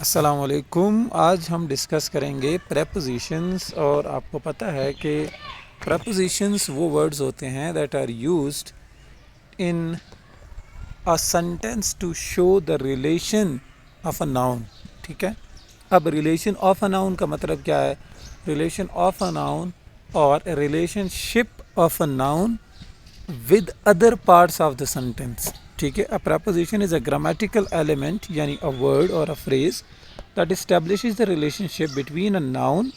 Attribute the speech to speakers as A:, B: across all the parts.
A: अस्सलाम वालेकुम। आज हम डिस्कस करेंगे प्रेपोजिशंस। और आपको पता है कि प्रेपोजिशंस वो वर्ड्स होते हैं that are used in a sentence to show the relation of a noun. ठीक है, अब रिलेशन ऑफ अ नाउन का मतलब क्या है? रिलेशन ऑफ अ नाउन और relationship of a noun with other parts of the sentence. ठीक है, a preposition is a grammatical element यानी a word or a phrase that establishes the relationship between a noun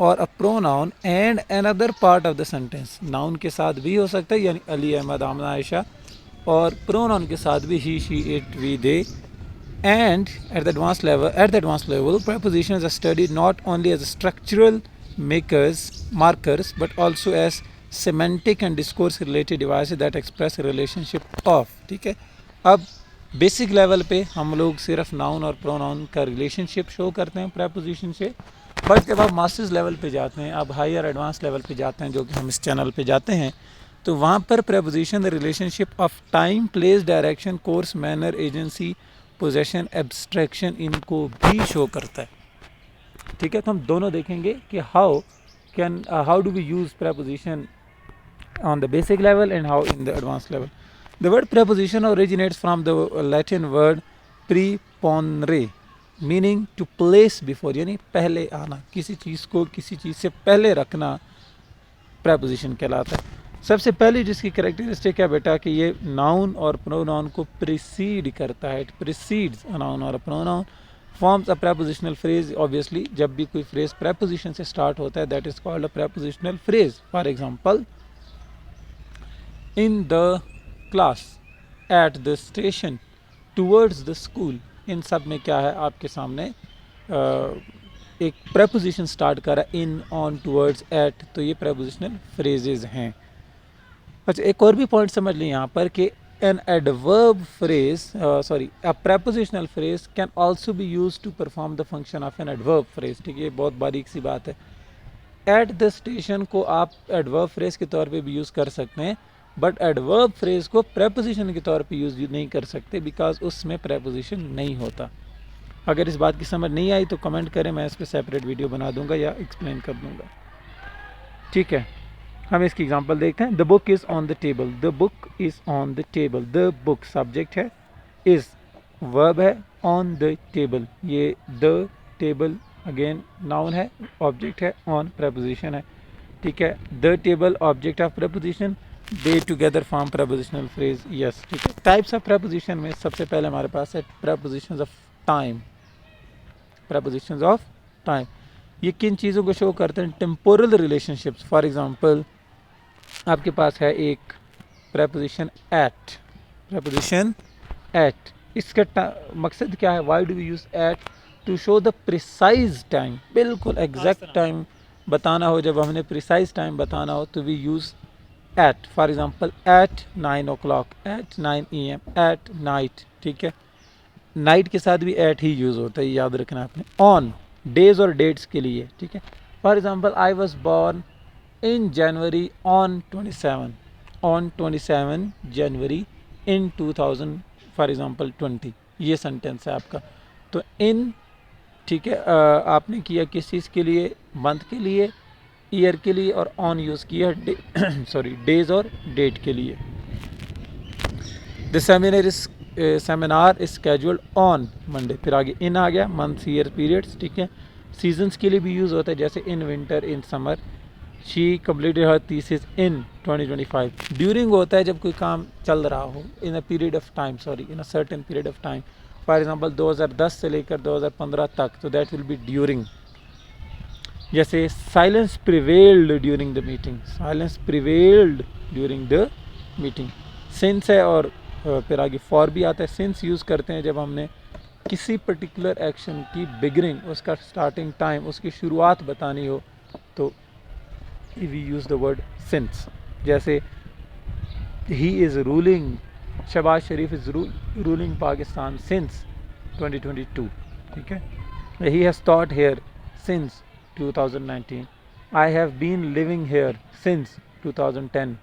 A: or a pronoun and another part of the sentence. noun के साथ भी हो सकता है यानी अली, अहमद, आमना, आयशा, और pronoun के साथ भी he, she, it, we, they. And at the advanced level, prepositions are studied not only as structural markers, but also as semantic and discourse related devices that express a relationship of. ठीक है, अब basic level पे हम लोग सिर्फ noun और pronoun का relationship show करते हैं प्रेपोजिशन से, बट जब आप मास्टर्स लेवल पे जाते हैं, अब हायर एडवांस लेवल पे जाते हैं, जो कि हम इस चैनल पे जाते हैं, तो वहाँ पर preposition the relationship of time, place, direction, course, manner, agency, possession, abstraction, इनको भी शो करता है। ठीक है, तो हम दोनों देखेंगे कि how do we use preposition on the basic level and how in the advanced level. The word preposition originates from the Latin word preponere, meaning to place before, यानी पहले आना, किसी चीज़ को किसी चीज़ से पहले रखना preposition कहलाता है। सबसे पहली जिसकी कैरेक्टरिस्टिक है बेटा कि ये नाउन और प्रोनाउन को प्रीसीड करता है, इट प्रीसीड्स अ नाउन और a pronoun, forms a prepositional phrase। Obviously जब भी कोई फ्रेज preposition से स्टार्ट होता है that is called a prepositional phrase। For example, in the class, at the station, towards the school, इन सब में क्या है आपके सामने एक preposition स्टार्ट करा, इन, ऑन, टूवर्ड्स, एट, तो ये prepositional phrases हैं। अच्छा, एक और भी पॉइंट समझ लें यहाँ पर कि an adverb phrase, a prepositional phrase can also be used to perform the function of an adverb phrase। ठीक है, ये बहुत बारीक सी बात है। एट द स्टेशन को आप एडवर्ब फ्रेज के तौर पे भी यूज़ कर सकते हैं, बट एडवर्ब फ्रेज को प्रेपोजिशन के तौर पे यूज़ नहीं कर सकते बिकॉज उसमें प्रेपोजिशन नहीं होता। अगर इस बात की समझ नहीं आई तो कमेंट करें, मैं इस पर सेपरेट वीडियो बना दूंगा या एक्सप्लेन कर दूंगा। ठीक है, हम इसकी एग्जांपल देखते हैं। The book is on the table, the book is on the table, the book subject है, इज़ वर्ब है, ऑन द टेबल, ये द टेबल अगेन नाउन है, ऑब्जेक्ट है, ऑन प्रेपोजिशन है। ठीक है, the table object of preposition, they together form prepositional phrase. Yes, ठीक है। टाइप्स ऑफ प्रेपोजिशन में सबसे पहले हमारे पास है prepositions of time. Prepositions of time ये किन चीज़ों को शो करते हैं? Temporal relationships. फॉर एग्जांपल, आपके पास है एक प्रेपोजिशन एट, प्रेपोजिशन एट, इसका मकसद क्या है? Why do we use at? To show the precise time, बिल्कुल एग्जैक्ट टाइम बताना हो, जब हमने प्रिसाइज टाइम बताना हो तो we use at. For example, at 9 o'clock, at 9 AM, at night. ठीक है, नाइट के साथ भी एट ही यूज़ होता है, याद रखना आपने। ऑन, डेज और डेट्स के लिए। ठीक है, for example, I was born in January on 27, on 27 January in 2000 for example 20, ये सेंटेंस है आपका। तो इन, ठीक है, आपने किया किस चीज़ के लिए? मंथ के लिए, ईयर के लिए, और ऑन यूज़ किया सॉरी डेज और डेट के लिए। The seminar is scheduled on Monday, फिर आगे इन आ गया, मंथ, ईयर, पीरियड्स। ठीक है, सीजन्स के लिए भी यूज़ होता है, जैसे in winter, in summer. She completed her thesis in 2025। During होता है जब कोई काम चल रहा हो, in a period of time, in a certain period of time. For example 2010 से लेकर 2015 तक, तो दैट विल बी ड्यूरिंग। जैसे silence prevailed during the meeting, silence prevailed during the meeting. Since है, और फिर आगे फॉर भी आता है। सिंस यूज़ करते हैं जब हमने किसी पर्टिकुलर एक्शन की बिगनिंग, उसका स्टार्टिंग टाइम, उसकी शुरुआत बतानी हो, तो we use the word since. जैसे he is ruling, Shehbaz Sharif is ruling Pakistan since 2022। ठीक है, he has taught here since 2019, I have been living here since 2010।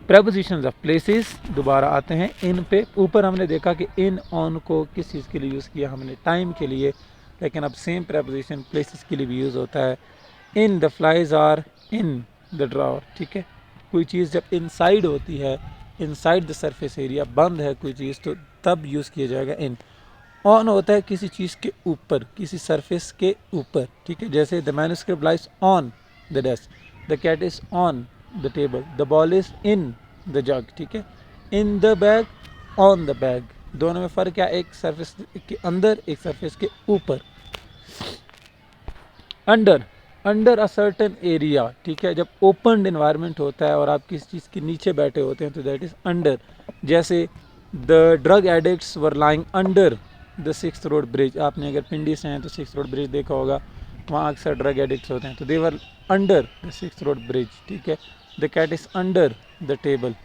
A: Prepositions of places दोबारा आते हैं इन पे। ऊपर हमने देखा कि इन ऑन को किस चीज़ के लिए यूज़ किया हमने, टाइम के लिए, लेकिन अब सेम प्रेपोजिशन प्लेसेस के लिए भी यूज़ होता है। In the flies are in the drawer, ठीक है। कोई चीज़ जब इनसाइड होती है, इनसाइड द सरफेस एरिया, बंद है कोई चीज़, तो तब यूज़ किया जाएगा इन। ऑन होता है किसी चीज़ के ऊपर, किसी सरफेस के ऊपर, ठीक है। जैसे the manuscript lies on the desk, the cat is on the table, the ball is in the jug, ठीक है। In the bag, on the bag, दोनों में फ़र्क क्या, एक सरफेस के अंदर, एक सरफेस के ऊपर। Under, under a certain area, ठीक है। जब ओपन इन्वायरमेंट होता है और आप किसी चीज़ के नीचे बैठे होते हैं तो दैट इज़ अंडर। जैसे the drug addicts were lying under the 6th road bridge, आपने अगर पिंडी से हैं तो 6th रोड ब्रिज देखा होगा, वहाँ अक्सर ड्रग एडिक्ट्स होते हैं, तो they were under the 6th road bridge, ठीक है। The cat is under the table.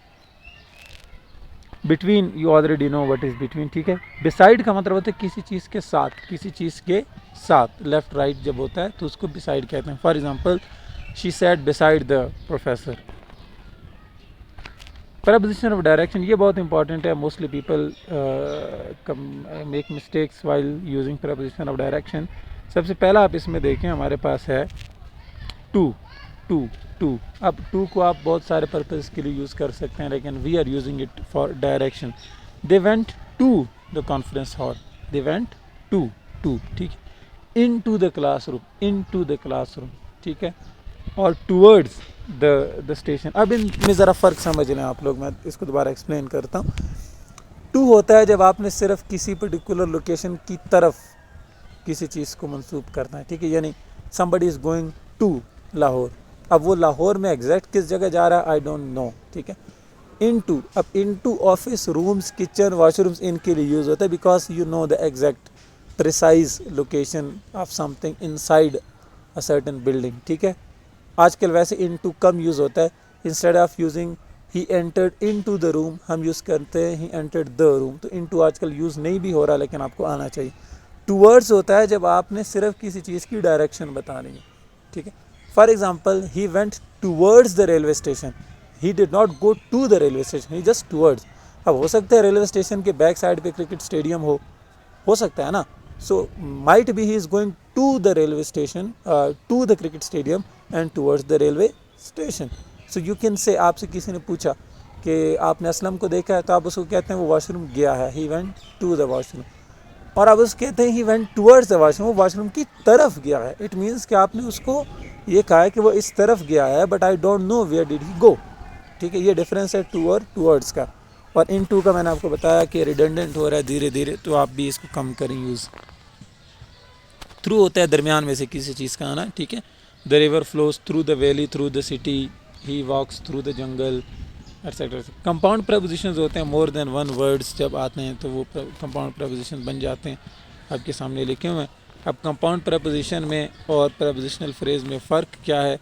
A: Between, you already know what is between, ठीक है। बिसाइड का मतलब होता है किसी चीज़ के साथ, किसी चीज़ के साथ, लेफ्ट राइट जब होता है तो उसको बिसाइड कहते हैं। For example, she set beside the professor. Preposition of direction, ये बहुत इंपॉर्टेंट है। Mostly people make mistakes while using preposition of direction. सबसे पहला आप इसमें देखें, हमारे पास है टू, टू, टू। अब टू को आप बहुत सारे पर्पज़ के लिए यूज़ कर सकते हैं, लेकिन we are using it for direction. They went to the conference hall, they went to, to, ठीक है। Into the classroom, into the classroom, ठीक है। और टूवर्ड्स द स्टेशन। अब इनमें ज़रा फ़र्क समझ लें आप लोग, मैं इसको दोबारा एक्सप्लेन करता हूँ। टू होता है जब आपने सिर्फ किसी पर्टिकुलर लोकेशन की तरफ किसी चीज़ को मंसूब करना है, ठीक है। यानी somebody is going to Lahore, अब वो लाहौर में एग्जैक्ट किस जगह जा रहा है आई डोंट नो, ठीक है। इनटू, अब into office, rooms, kitchen, washrooms, इनके लिए यूज़ होता है because you know the exact precise location of something inside a certain building, ठीक है। आजकल वैसे इनटू कम यूज़ होता है। Instead of using he entered into the room, हम यूज़ करते हैं ही एंटर्ड द रूम। तो इनटू आजकल यूज़ नहीं भी हो रहा, लेकिन आपको आना चाहिए। टूवर्ड्स होता है जब आपने सिर्फ किसी चीज़ की डायरेक्शन बतानी है, ठीक है। For example, he went towards the railway station, he did not go to the railway station, he just towards. अब हो सकता है रेलवे स्टेशन के बैक साइड पे क्रिकेट स्टेडियम हो सकता है ना। So might be he is going to the railway station, to the cricket stadium and towards the railway station. So you can say, आपसे किसी ने पूछा कि आपने असलम को देखा है, तो आप उसको कहते हैं वो वॉशरूम गया है, he went to the washroom. और आप उसको कहते हैं he went towards the washroom, वो वॉशरूम की तरफ गया है। इट मीन्स कि आपने उसको ये कहा है कि वो इस तरफ गया है, but I don't know where did he go, ठीक है। ये डिफरेंस है टू और टूवर्ड्स का। और इन टू का मैंने आपको बताया कि रिडंडेंट हो रहा है धीरे धीरे, तो आप भी इसको कम करें यूज़। थ्रू होता है दरमियान में से किसी चीज़ का आना, ठीक है। The river flows through the valley, through the city, he walks through the jungle, etcetera. Compound prepositions होते हैं, मोर देन वन वर्ड्स जब आते हैं तो वो कंपाउंड प्रपोजिशन बन जाते हैं। आपके सामने लिखे हुए हैं। अब कंपाउंड प्रपोजिशन में और प्रपोजिशनल फ्रेज में फ़र्क क्या है?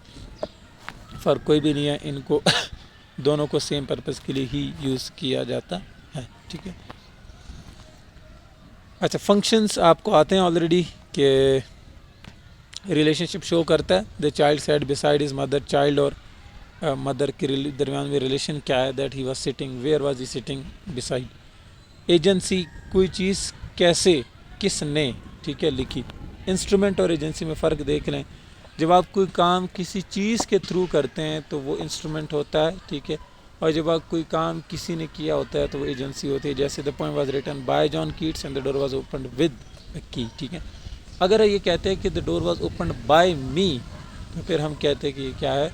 A: फ़र्क कोई भी नहीं है, इनको दोनों को सेम पर्पज़ के लिए ही यूज़ किया जाता है, ठीक है। अच्छा, फंक्शंस आपको आते हैं ऑलरेडी कि रिलेशनशिप शो करता है। The child said beside his mother, child और मदर के दरमियान में रिलेशन क्या है? That he was sitting, where was he sitting, beside. Agency, कोई चीज़ कैसे, किसने, ठीक है, लिखी। इंस्ट्रूमेंट और एजेंसी में फ़र्क देख लें। जब आप कोई काम किसी चीज़ के थ्रू करते हैं तो वो इंस्ट्रूमेंट होता है, ठीक है। और जब आप कोई काम किसी ने किया होता है तो वो एजेंसी होती है। जैसे the poem was written by John Keats and the door was opened with a key, ठीक है। अगर ये कहते हैं कि the door was opened by me, तो फिर हम कहते हैं कि ये क्या है,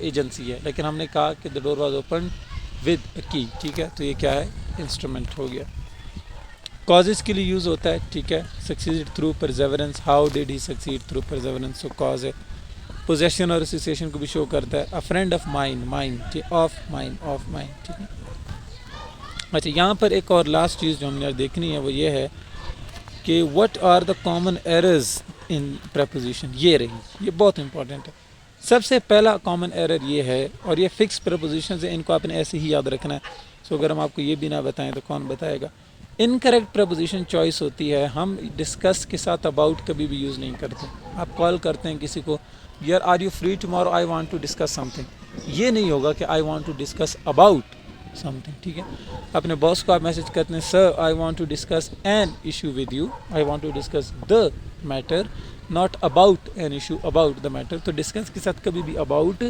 A: एजेंसी है। लेकिन हमने कहा कि the door was opened with a key, ठीक है, तो ये क्या है, इंस्ट्रूमेंट हो गया। कॉजेज़ के लिए यूज़ होता है, ठीक है। Succeed through Perseverance, how did he succeed through Perseverance, show cause है। पोजेशन और एसोसिएशन को भी शो करता है। अ friend of mine, mine, of mine, of mine, ठीक है। अच्छा, यहाँ पर एक और लास्ट चीज़ जो हमने देखनी है वो ये है कि what are the common errors in preposition. ये रही, ये बहुत इंपॉर्टेंट है। सबसे पहला कॉमन एरर ये है, और ये फिक्स प्रपोजिशन है, इनको आपने ऐसे ही याद रखना है। सो अगर हम आपको ये भी ना बताएं तो कौन बताएगा। इनकरेक्ट प्रपोजिशन चॉइस होती है। हम डिस्कस के साथ अबाउट कभी भी यूज़ नहीं करते। आप कॉल करते हैं किसी को, यार are you free tomorrow, I want to discuss something, ये नहीं होगा कि I want to discuss about something, ठीक है। अपने बॉस को आप मैसेज करते हैं, sir I want to discuss an issue with you, I want to discuss the matter, not about an issue, about the matter. तो डिस्कस के साथ कभी भी अबाउट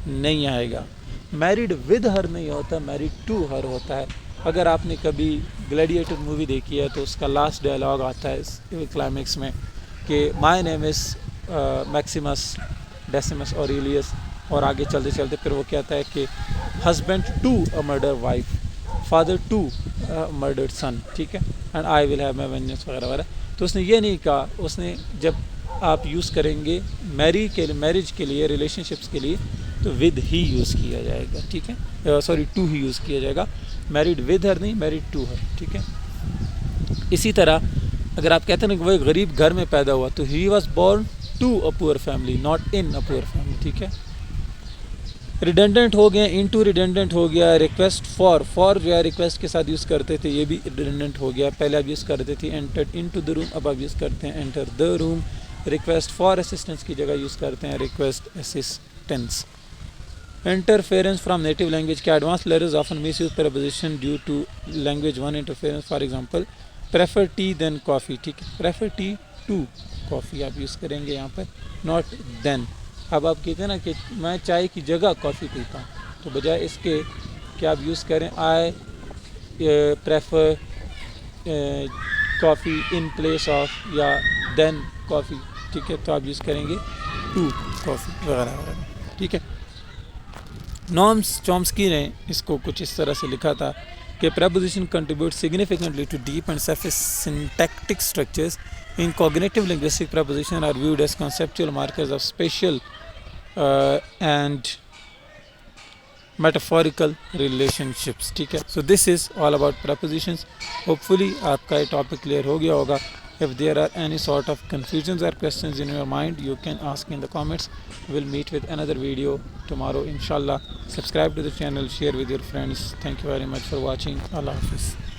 A: नहीं आएगा। मैरिड विद हर नहीं होता, मैरिड टू हर होता है। अगर आपने कभी ग्लैडिएटर मूवी देखी है तो उसका लास्ट डायलॉग आता है इस क्लाइमेक्स में कि my name is Maximus Decimus Aurelius, और आगे चलते चलते फिर वो कहता है कि husband to a murder wife, father to murdered son, ठीक है, and I will have my vengeance वगैरह वगैरह। तो उसने ये नहीं कहा, उसने जब आप यूज़ करेंगे मैरिज के लिए, रिलेशनशिप्स के लिए, तो विद ही यूज़ किया जाएगा, ठीक है, सॉरी टू ही यूज़ किया जाएगा। मैरिड विद हर नहीं, मैरिड टू हर, ठीक है। इसी तरह अगर आप कहते हैं ना कि वो एक गरीब घर में पैदा हुआ, तो he was born to a poor family, not in a poor family, ठीक है। रिडेंडेंट हो गया, इनटू रिडेंडेंट हो गया। रिक्वेस्ट फॉर जो है रिक्वेस्ट के साथ यूज़ करते थे, ये भी रिडेंडेंट हो गया। पहले आप यूज़ करते थे एंटर इनटू द रूम, अब आप यूज़ करते हैं enter the room. Request for assistance की जगह यूज़ करते हैं request assistance. Interference from native language के advance learners often misuse preposition due to language one interference. For example prefer tea than coffee, ठीक है, prefer tea to coffee आप use करेंगे यहाँ पर, नॉट देन। अब आप कहते हैं ना कि मैं चाय की जगह कॉफ़ी पीता हूँ, तो बजाय इसके कि आप यूज़ करें I prefer coffee in place of या देन कॉफ़ी, ठीक है, तो आप यूज़ करेंगे टू कॉफ़ी वगैरह वगैरह, ठीक है। नॉर्म्स चॉम्स्की ने इसको कुछ इस तरह से लिखा था कि preposition contribute significantly to deep and surface syntactic structures. In cognitive linguistic, prepositions are viewed as conceptual markers of spatial and metaphorical relationships, ठीक है। So this is all about prepositions. Hopefully आपका ये टॉपिक क्लियर हो गया होगा। If there are any sort of confusions or questions in your mind, you can ask in the comments. We'll meet with another video tomorrow, inshallah. Subscribe to the channel, share with your friends. Thank you very much for watching. Allah Hafiz.